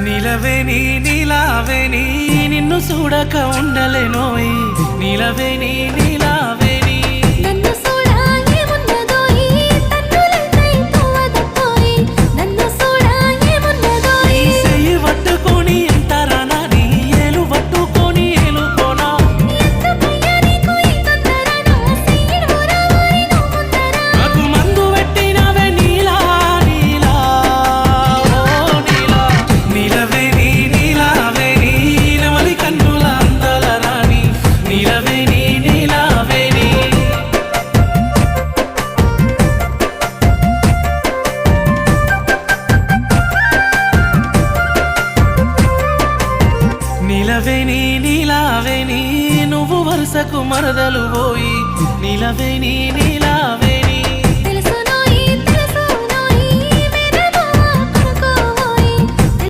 నీలవేణి నీలావేణి నిన్ను చూడక ఉండలేనోయ్ నీలవేణి నీలావేణి నన్ను చూడా ఏమున్నదోయ్ తన్నులై తోవదపోయ్ నన్ను చూడా ఏమున్నదోయ్ చెయ్యి పట్టుకొని ఎంతరానా నీ ఏలు పట్టుకొని ఏలుకోనా ఎందుకయ్యా నీకు ఈ తొందర నా సీడు రావోయ్ నువ్వు ముందర నాకు మందు పెట్టినవే నీలా నీలా ఓ నీలా నీలవేణి నీలావేణి నవలి కన్నుల అందల రాణి నీలవేణి నీలావేణి నీలవేణి నీలావేణి నువ్వు వరుసకు మరదలు పోయి నీలవేణి నీల